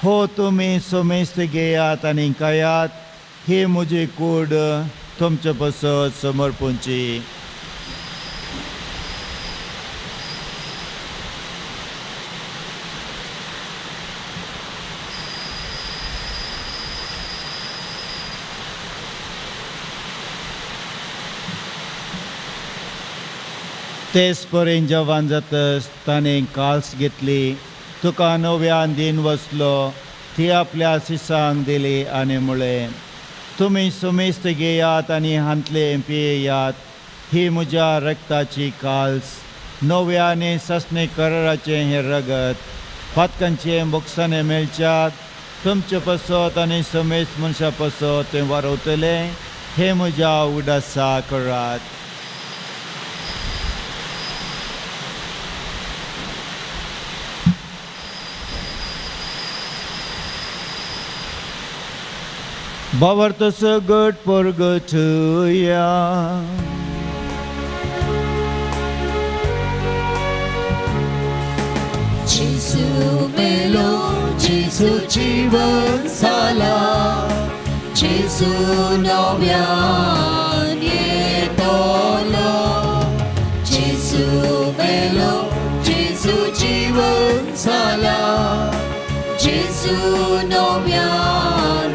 हो तुमी सोमेस्त घेयात आनी खायात ही म्हजी कूड तुमचे पसत समर्पूंची तेच परेन जवान जातस ताणें काल्स घेतली तुका नव्यान दिन वचलो ती आपल्या सिसांक दिली आनी म्हळें तुमी सुमेस्त घेयात आनी हांतले पियेयात ही म्हज्या रक्ताची काल्स नव्या आनी ससणे कराराचें हें रगत फातकांचे मोक्षाने मेळच्यात तुमचे पसत आनी समेस्त मनशा पसत तें वारवतलें हे म्हज्या उडासा करात Bavartas good purgatoria. Jesu melo, Jesu जीवन साला, Jesu नव्यान येतलो. Jesu melo, Jesu जीवन साला, Jesu नव्यान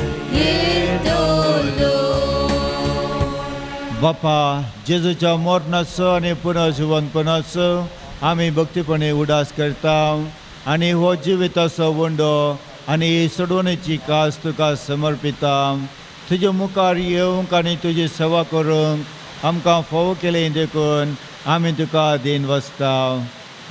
बापा जेजूच्या मरणाचो आनी पुनर्जीवनपणाचो आमी भक्तीपणे उडास करता आनी हो जिविताचो वंडो आनी सोडवणेची कास तुका समर्पिता तुजे मुखार येवंक आनी तुजी सेवा करूंक आमकां फोव केलें देखून आमी तुका दिन वचता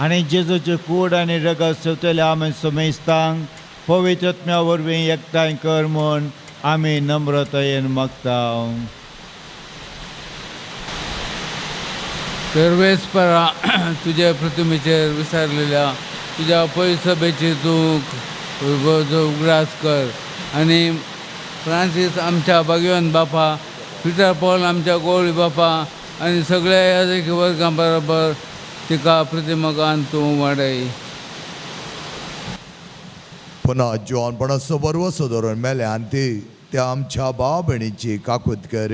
आनी जेजूचे कूड आनी रगत सेवतले आमी समेस्तांक पवित्रत्म्या वरवीं एकठांय कर म्हूण आमी नम्रतायेन मागता सर्वेस्परा तुझ्या प्रतिमेचेर विसारलेल्या तुझ्या पवित्र सभेची तूं उगडास कर आनी फ्रांसीस आमच्या भाग्यवान बापा पिटर पॉल आमच्या गोळी बापा आनी सगळ्या याजकी वर्गां बरोबर तिका प्रतिमकान तूं वाडय पुन्हा जॉनपणाचो बरवसो धरून मेले आनी ती त्या आमच्या भाव भयणीची काकूत कर.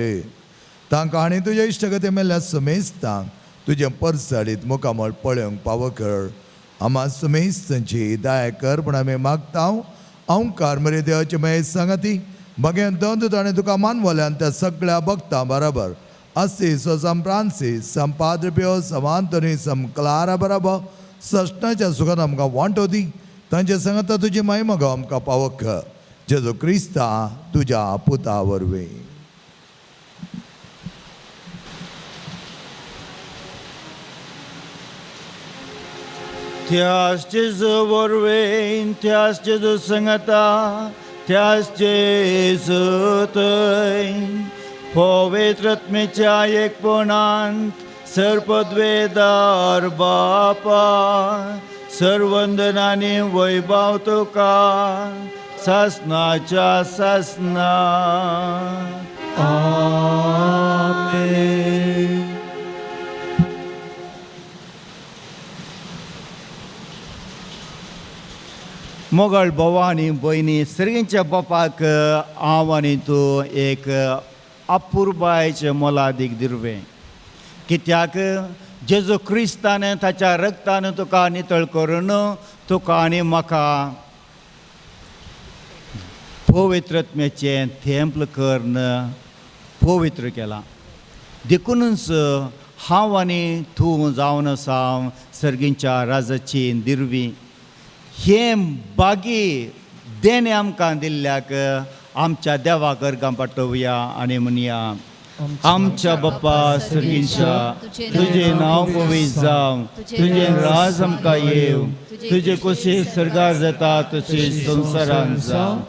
तांकां आनी तुज्या इश्टगती मेल्या समेस्तांक तुजें परसाडीत मुखामळ पळोवंक पाव कर. आम्हा समेस्तांची दया कर म्हूण आमी मागता. अवकार मरे देवाचे मेळ सांगाती भगेन दोन ताणें तुका मानवल्यान त्या सगळ्या भक्तां बरोबर असीस सम फ्रांसीस सम पाद्र पियो सम आंतोनी सम क्लारा बरोबर सष्टाच्या सुखान आमकां वांटो दी. तांचे सांगता तुजी महिमा गो आमकां पाव कर. जेजू क्रिस्ता तुज्या पुता वरवीं. त्याच जेजू वरवीं त्याच जेजू सांगता त्याच जेजू थंय पवित्र आत्मेच्या एकपणांत सर्पद्वेदार बापा सर्वंदनांनी वैभव तुका सासनाच्या सासना. आमेन. मोगळ भवानी भयणी सर्गींच्या बापाक हांव आनी तूं एक अपुर्बायेचें मोलादीक दिरवें. कित्याक जेजू क्रिस्तान ताच्या रक्तान तुका नितळ करून तुका आनी म्हाका पवित्रत्म्याचें थेंपल करून पवित्र केलां. देखूनच हांव आनी तूं जावन आसा सर्गींच्या राजाची दिरवी. हे बागी देणे आमकां दिल्ल्याक आमच्या देवाक अर्गां पाठोवया आनी म्हणया. आमच्या बाप्पा सर्गींच्या तुजें नांव पवित्र जावं. तुजें राज आमकां येव. तुजे कशी सर्गार जाता तशी संवसारांत जावं.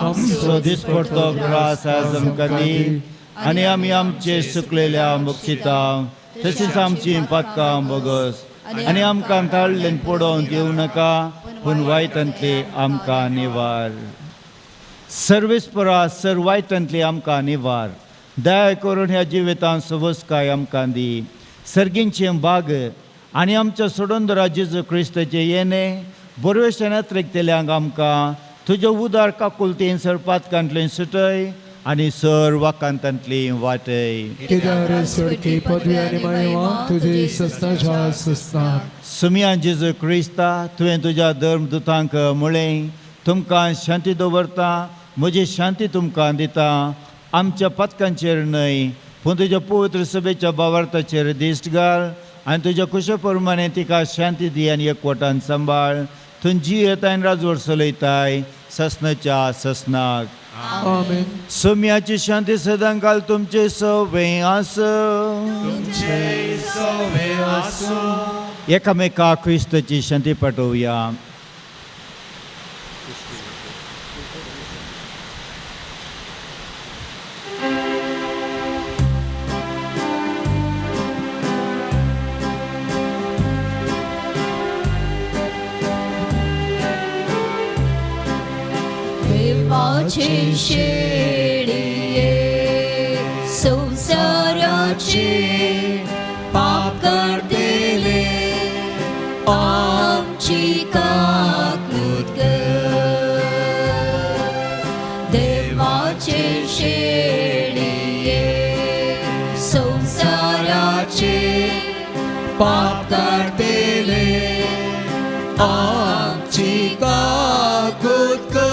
आमचो दिसपडटो ग्रास आज आमकां दी आनी आमी आमचे सुकलेल्या बक्षिता तशीच आमची पातकां बोगस आनी आमकां ताळ्ळेन पडोवंक दिवं नाका पूण वायटांतली आमकां निवार. सर्वेस्परा सर्वायतांतली आमकां निवार. दया करून ह्या जिवितांत सवस्काय आमकां दी. सर्गींचें बाग आनी आमच्या सोडून जेजू क्रिस्ताचे येणे बरवेशन यात्रेक आमकां तुज्या उदार काकुलतेन सरपातकांतल्यान सुटय आनी सर वाकांतांतली वाटय. केदार सोडकी पदवी आनी महिमा तुजे सस्ताच्या सस्तान. सुमया जेजू क्रिस्ता तुवें तुज्या धर्मदुतांक म्हळें तुमकां शांती दवरता म्हजी शांती तुमकां दिता. आमच्या पथकांचेर न्हय पूण तुज्या पवित्र सभेच्या भावार्थाचेर दिश्ट घाल आनी तुज्या कुशे प्रमाणे तिका शांती दी आनी एकवटान सांबाळ. तूं जी येताय राजवट चलयताय ससनाच्या ससनाक. आमेन. सोम्याची शांती सदां घाल तुमचे सवे आसूं. एकामेका क्रिस्ताची शांती पाठोवया. देवाचे शेळिये संसाराचे पाप करतेले आमची काकूत कर. देवाचे शेळिये संसाराचे पाप करतेले आमची काकूत कर.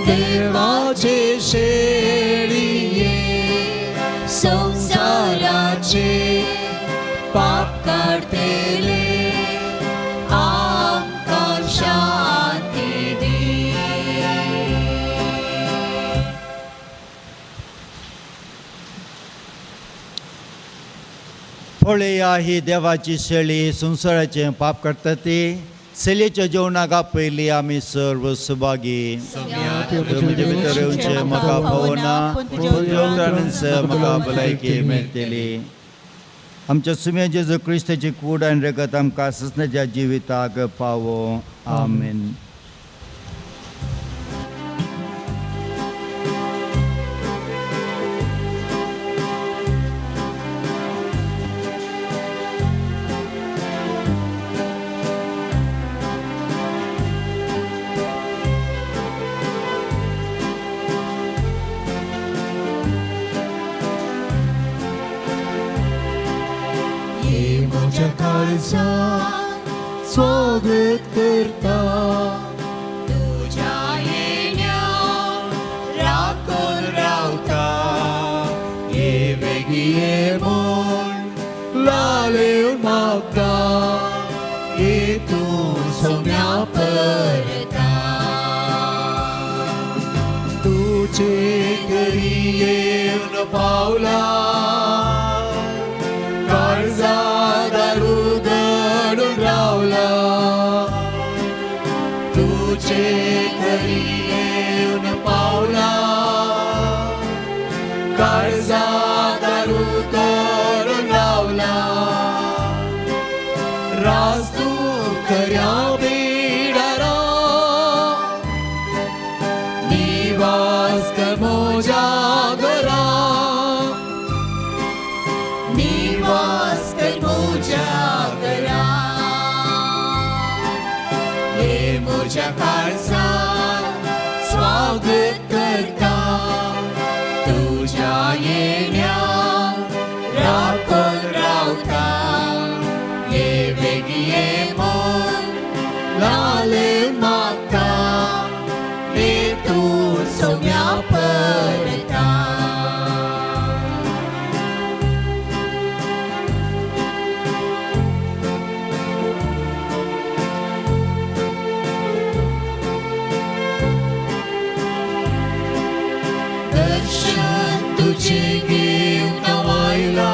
देवाचे शेळिये संसाराचे पाप काढतेले आमकां शांती दी. पळया ही देवाची शेळी संसाराचें पाप करता ती. सेलेच्या जेवणाक पयलीं आमी सर्व सुभागी. तुमचे भितर येवचे म्हाका पावना पूण जेवणानंतर म्हाका भलायकी मेळटली. आमच्या सुम्या जेजू क्रिस्ताची कूड आनी रगत आमकां ससनाच्या जिविताक पावो. आमेन. म्हज्या काळजात स्वागत करता तुज्या येण्यार राखून रावता ये वेगी ये म्हूण लालेव मागता ये तूं सोम्या परता तुझे घरी येवन पावला काळजात उगडून रावला तुझे घरी येवन पावला काळजात उगडून रावला रास तूं खऱ्या बिडारा निवास कर म्हज्या घरा निवास कर म्हज्या घरा हे म्हज्या काळजात स्वागत करता तुज्या येण्यार राखून रावता ये वेगी ये म्हूण लाले मागता ये तूं सोम्या परता दर्शन तुझे घेवन आयला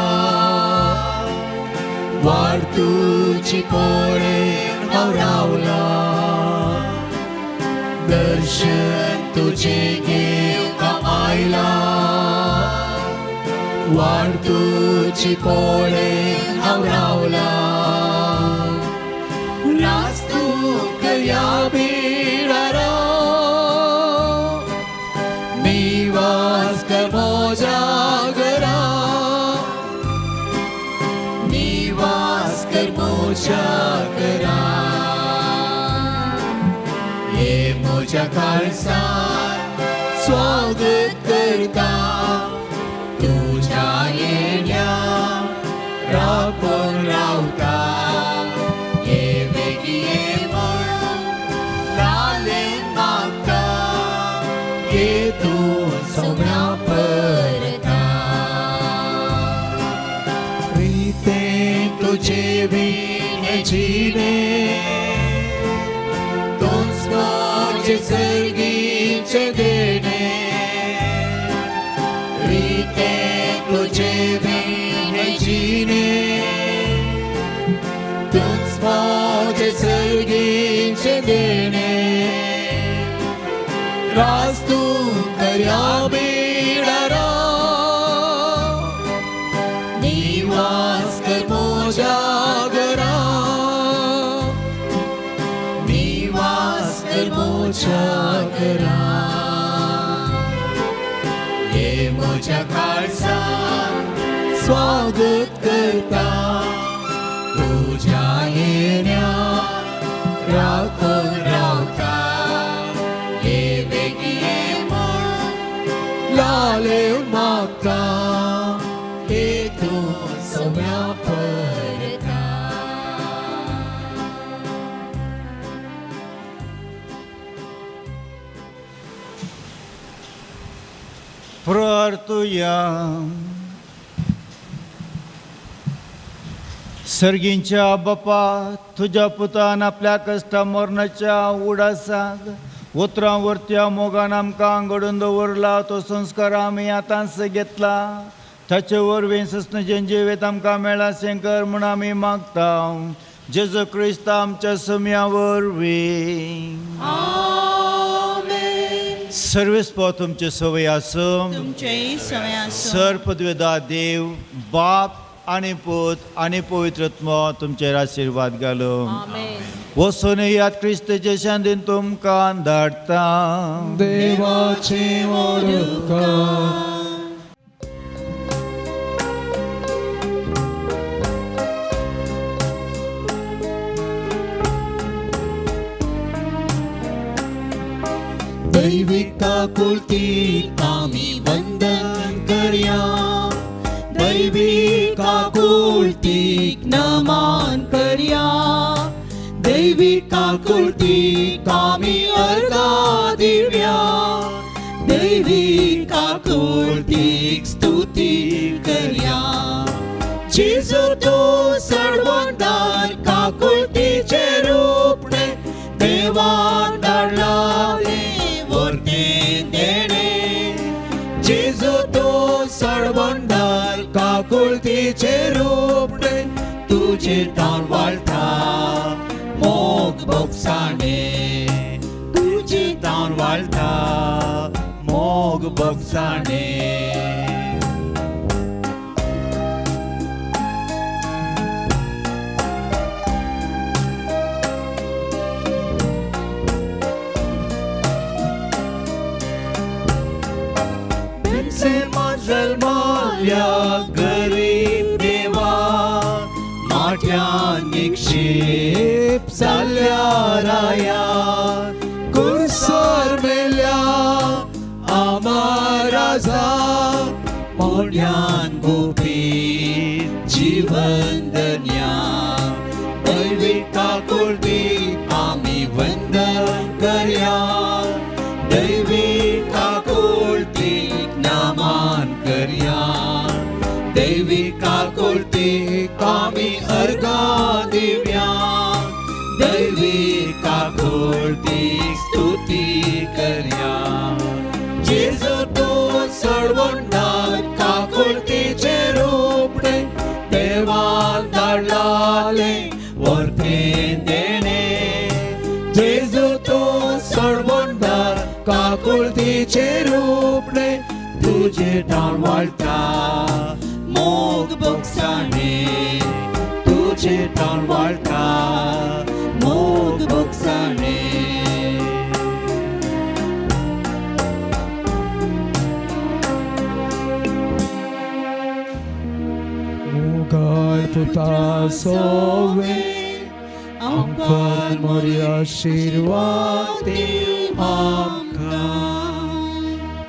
वाट तुझी पळेन हांव रावला दर्शन तुझे घेवन आयला वाट तुझी पळेन हांव रावला रास तूं खऱ्या बिडारा निवास कर म्हज्या घरा निवास कर म्हज्या घरा ये म्हज्या काळजात स्वागत करता तुज्या येण्यार राखून रावता ये वेगी ये म्हूण लाले मागता ये तूं सोम्या परता प्रीतेन तुझे बीन जिणे तूंच म्हजे सर्गीचे देणे प्रीतेन तुझे बीन जिणे तूंच म्हजे सर्गीचे देणे रास तूं खऱ्या बिडारा निवास कर म्हज्या घरा निवास कर म्हज्या घरा ये म्हज्या काळजात स्वागत करता तुज्या येण्यार राखून रावता ये वेगी ये म्हूण लालेव मागता ये तूं सोम्या परता प्रार्थुया सर्गींच्या बापा तुझ्या पुतान आपल्या कष्टा मरणाच्या उडासाक उतरांवरत्या मोगान आमकां आंगडून दवरला तो संस्कार आमी आतांच घेतला ताचे वरवीं सस्नचें जिवीत आमकां मेळ्ळा सेंकर म्हूण आमी मागता जेजू क्रिस्त आमच्या सम्या वरवीं सर्वेस्प तुमचे सवय आसूं तुमचेय सवय आसूं सर पदवेदार देव बाप आनी पूत आनी पवित्रत्म तुमचेर आशिर्वाद घालूं आमेन वचून यात क्रिस्ताचे शांतीन तुमकां धाडटा देवाचे उपकार दैविक आकुलतीक आमी वंदन करया दैविक आकुलती आकुलतीक नमान करया दैविक आकुलतीक आमी अर्गा दिव्या दैविक आकुलतीक स्तुती करया जेजू तू सडवंदार काकुलतीचे रूपणे देवान धाडलाले वर्ते देणे जेजू तू सडवंदार काकुलतीचे रूपणे तुझे ताण वाळटा मोग बोगसाणे तुझे ताण वाळटा मोग बोगसाणे जल्माल्या गरीब देवा माठ्या निक्षेप जाल्ल्या राया कुर्सर मेल्या आमा राजा मोढ्यान गोपी जीवन दन्या दैविक आकुलतीक आमी वंदन करया दैविक आकुलतीक नमान करया दैविक आकुलतीक आमी अर्गा दिव्या दैविक आकुलतीक स्तुती करया जेजू तू सडवंदार काकुलतीचे रूपणे देवान धाडलाले वर्ते देणे जेजू तू सडवंदार काकुलतीचे रूपणे तुझे ठाण वाळटा मोग बोगसाणे तुझे ठाण वाळटा मोग बोगसाणे मुगाल पुता सोवे आमकां मोरी आशीर्वाद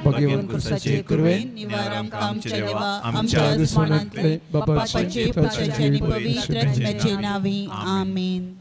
भगवान कुसाचे कुरवेन निवार आमकां आमच्या देवा आमच्या दुश्मनांतले बापाचे पुत्राचे आणि पवित्र आत्म्याचे नावे आमेन.